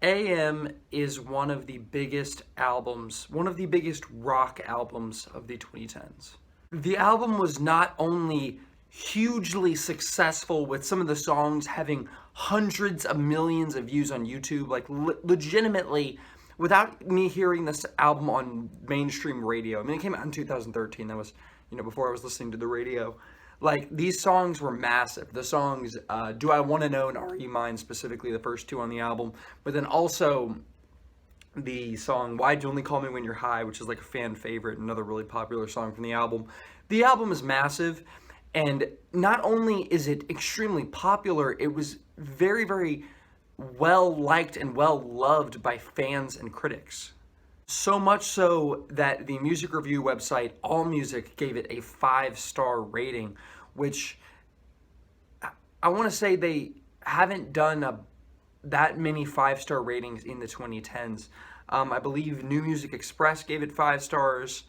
AM is one of the biggest albums, one of the biggest rock albums of the 2010s. The album was not only hugely successful with some of the songs having hundreds of millions of views on YouTube, like legitimately, without me hearing this album on mainstream radio. I mean, it came out in 2013. That was, before I was listening to the radio. Like, these songs were massive. The songs, Do I Want to Know and Are You Mine, specifically the first two on the album, but then also the song Why'd You Only Call Me When You're High, which is like a fan favorite, another really popular song from the album. The album is massive, and not only is it extremely popular, it was very, very well liked and well loved by fans and critics. So much so that the music review website AllMusic gave it a 5-star rating, which I want to say they haven't done that many 5-star ratings in the 2010s. I believe New Music Express gave it 5 stars,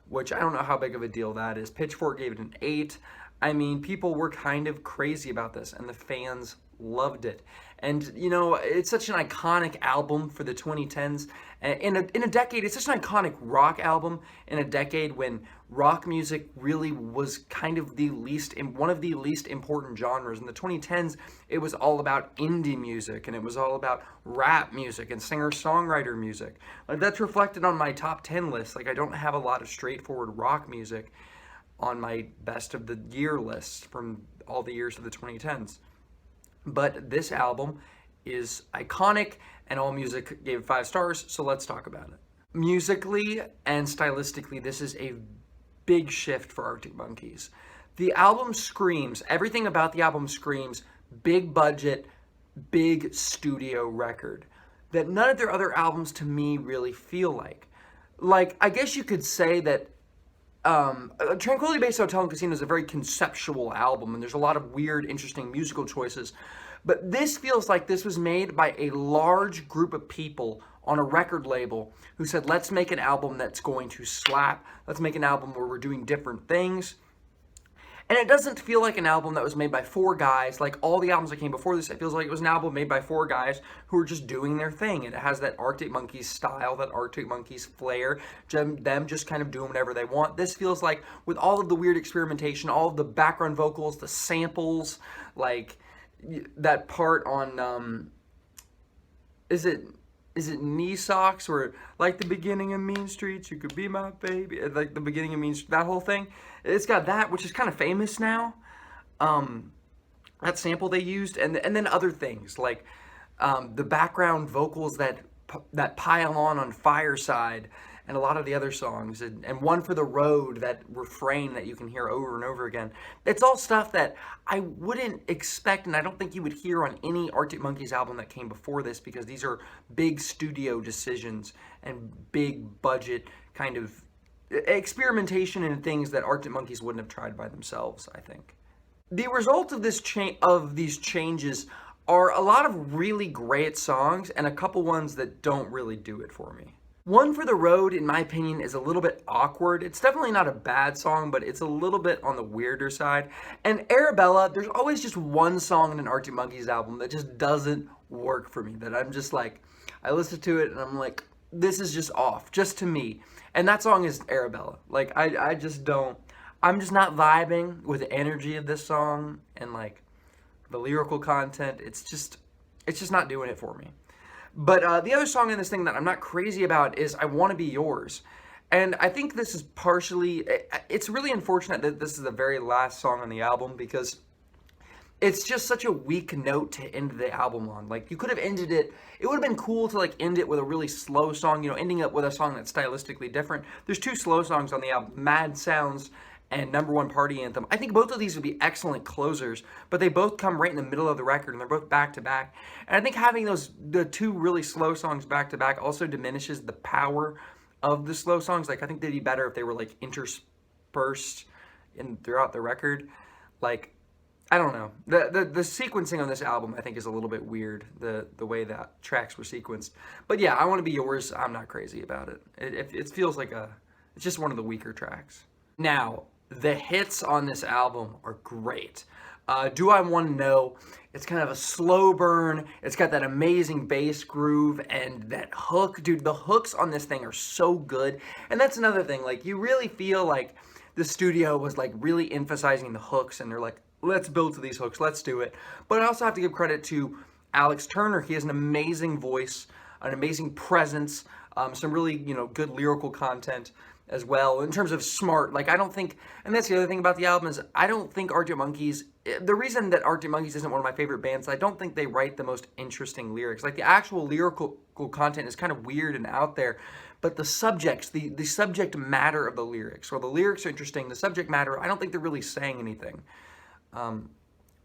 which I don't know how big of a deal that is. Pitchfork gave it an 8. I mean, people were kind of crazy about this, and the fans loved it. And, it's such an iconic album for the 2010s. In a decade, it's such an iconic rock album in a decade when rock music really was kind of one of the least important genres. In the 2010s, it was all about indie music, and it was all about rap music and singer-songwriter music. Like, that's reflected on my top 10 list. Like, I don't have a lot of straightforward rock music on my best of the year list from all the years of the 2010s. But this album is iconic, and AllMusic gave it 5 stars, so let's talk about it. Musically and stylistically, this is a big shift for Arctic Monkeys. The album screams, everything about the album screams, big budget, big studio record, that none of their other albums to me really feel like. Like, I guess you could say that Tranquility Base Hotel and Casino is a very conceptual album, and there's a lot of weird, interesting musical choices. But this feels like this was made by a large group of people on a record label who said, let's make an album that's going to slap. Let's make an album where we're doing different things. And it doesn't feel like an album that was made by 4 guys. Like all the albums that came before this, it feels like it was an album made by 4 guys who were just doing their thing. And it has that Arctic Monkeys style, that Arctic Monkeys flair, them just kind of doing whatever they want. This feels like, with all of the weird experimentation, all of the background vocals, the samples, like that part on, is it Knee Socks, where like the beginning of Mean Streets, you could be my baby, like the beginning of Mean Streets, that whole thing. It's got that, which is kind of famous now. That sample they used, and then other things like the background vocals that pile on Fireside, and a lot of the other songs, and One for the Road, that refrain that you can hear over and over again. It's all stuff that I wouldn't expect, and I don't think you would hear on any Arctic Monkeys album that came before this, because these are big studio decisions and big budget kind of experimentation and things that Arctic Monkeys wouldn't have tried by themselves, I think. The result of these changes are a lot of really great songs and a couple ones that don't really do it for me. One for the Road, in my opinion, is a little bit awkward. It's definitely not a bad song, but it's a little bit on the weirder side. And Arabella, there's always just one song in an Arctic Monkeys album that just doesn't work for me. That I'm just like, I listen to it and I'm like, this is just off, just to me. And that song is Arabella. Like, I just don't, I'm just not vibing with the energy of this song and like the lyrical content. It's just not doing it for me. But the other song in this thing that I'm not crazy about is I Want to Be Yours. And I think this is partially, it's really unfortunate that this is the very last song on the album, because it's just such a weak note to end the album on. Like, you could have ended it, it would have been cool to like end it with a really slow song, ending up with a song that's stylistically different. There's 2 slow songs on the album, Mad Sounds and Number One Party Anthem. I think both of these would be excellent closers, but they both come right in the middle of the record, and they're both back to back. And I think having the 2 really slow songs back to back also diminishes the power of the slow songs. Like, I think they'd be better if they were like interspersed throughout the record. Like, I don't know. The sequencing on this album, I think, is a little bit weird, the way that tracks were sequenced. But yeah, I Want to Be Yours, I'm not crazy about it. It feels like it's just one of the weaker tracks. Now, the hits on this album are great, Do I Want to Know? It's kind of a slow burn. It's got that amazing bass groove and that hook. Dude, the hooks on this thing are so good. And that's another thing. Like, you really feel like the studio was like really emphasizing the hooks, and they're like, let's build to these hooks, let's do it. But I also have to give credit to Alex Turner. He has an amazing voice, an amazing presence, some really, good lyrical content as well. In terms of smart, like, I don't think, and that's the other thing about the album, is I don't think Arctic Monkeys, the reason that Arctic Monkeys isn't one of my favorite bands, I don't think they write the most interesting lyrics. Like, the actual lyrical content is kind of weird and out there, but the subjects, the subject matter of the lyrics, or the lyrics are interesting, the subject matter, I don't think they're really saying anything.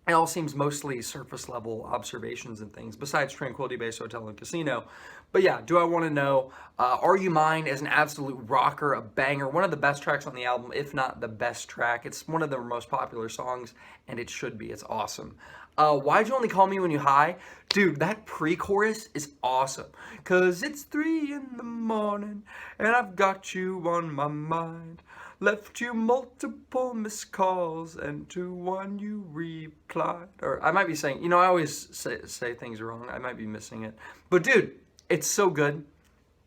It all seems mostly surface level observations and things, besides Tranquility Base Hotel and Casino. But yeah, Do I Want to Know? Are You Mine is an absolute rocker, a banger, one of the best tracks on the album, if not the best track. It's one of the most popular songs, and it should be. It's awesome. Why'd You Only Call Me When You High? Dude, that pre-chorus is awesome. 'Cause it's 3 in the morning, and I've got you on my mind. Left you multiple missed calls, and to one you replied. Or I might be saying, I always say things wrong. I might be missing it. But dude, it's so good.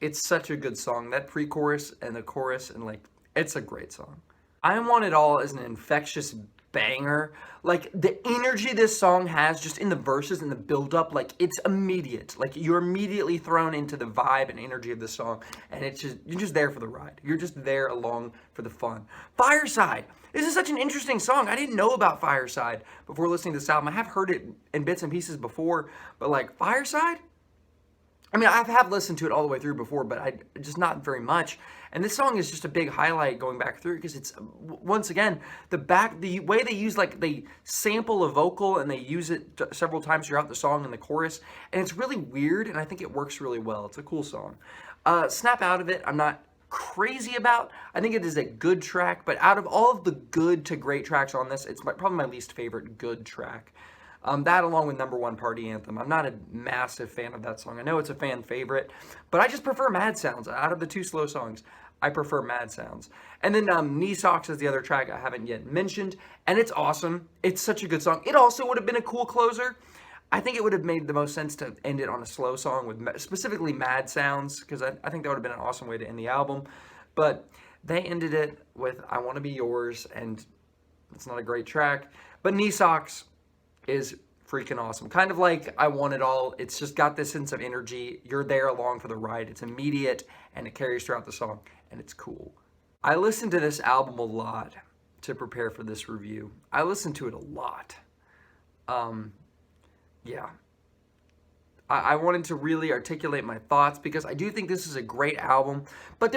It's such a good song. That pre-chorus and the chorus, and like, it's a great song. I Want It All is an infectious banger. Like, the energy this song has just in the verses and the build-up, like, it's immediate. Like, you're immediately thrown into the vibe and energy of the song, and you're just there for the ride. You're just there along for the fun. Fireside. This is such an interesting song. I didn't know about Fireside before listening to this album. I have heard it in bits and pieces before, but like, Fireside? I mean, I have listened to it all the way through before, but just not very much. And this song is just a big highlight going back through, because it's, once again, the way they use, like, they sample a vocal and they use it several times throughout the song in the chorus, and it's really weird, and I think it works really well. It's a cool song. Snap Out of It, I'm not crazy about. I think it is a good track, but out of all of the good to great tracks on this, it's probably my least favorite good track. That, along with Number One Party Anthem. I'm not a massive fan of that song. I know it's a fan favorite, but I just prefer Mad Sounds. Out of the two slow songs, I prefer Mad Sounds. And then Knee Socks is the other track I haven't yet mentioned, and it's awesome. It's such a good song. It also would have been a cool closer. I think it would have made the most sense to end it on a slow song with specifically Mad Sounds, because I think that would have been an awesome way to end the album. But they ended it with I Want to Be Yours, and it's not a great track. But Knee Socks is freaking awesome. Kind of like I Want It All. It's just got this sense of energy. You're there along for the ride. It's immediate, and it carries throughout the song, and it's cool. I listened to this album a lot to prepare for this review. I listened to it a lot. Yeah. I wanted to really articulate my thoughts, because I do think this is a great album. But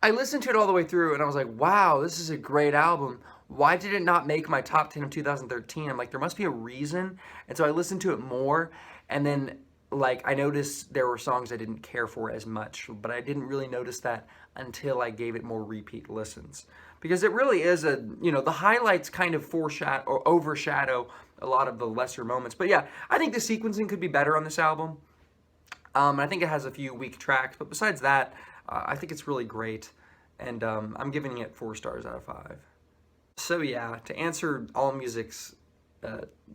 I listened to it all the way through, and I was like, wow, this is a great album. Why did it not make my top 10 of 2013? I'm like, there must be a reason. And so I listened to it more, and then, like, I noticed there were songs I didn't care for as much, but I didn't really notice that until I gave it more repeat listens. Because it really is the highlights kind of overshadow a lot of the lesser moments. But yeah, I think the sequencing could be better on this album. I think it has a few weak tracks, but besides that, I think it's really great. And I'm giving it 4 stars out of 5. So yeah, to answer AllMusic's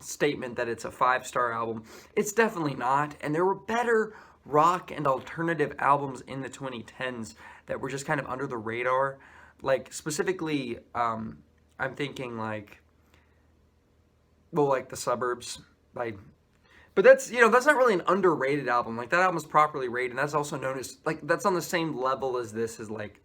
statement that it's a 5-star album, it's definitely not. And there were better rock and alternative albums in the 2010s that were just kind of under the radar. Like, specifically, I'm thinking like The Suburbs. But that's not really an underrated album. Like, that album's properly rated, and that's also known as, like, that's on the same level as this, is like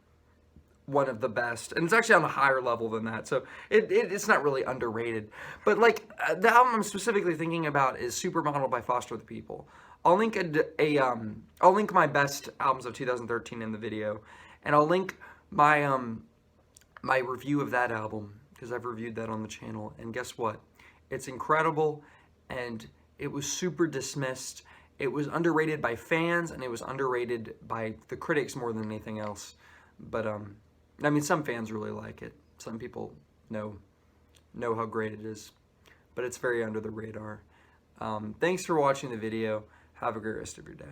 one of the best, and it's actually on a higher level than that, so it's not really underrated. But like, the album I'm specifically thinking about is Supermodel by Foster the People. I'll link I'll link my best albums of 2013 in the video, and I'll link my my review of that album, because I've reviewed that on the channel, and guess what? It's incredible, and it was super dismissed. It was underrated by fans, and it was underrated by the critics more than anything else. But I mean, some fans really like it. Some people know how great it is, but it's very under the radar. Thanks for watching the video. Have a great rest of your day.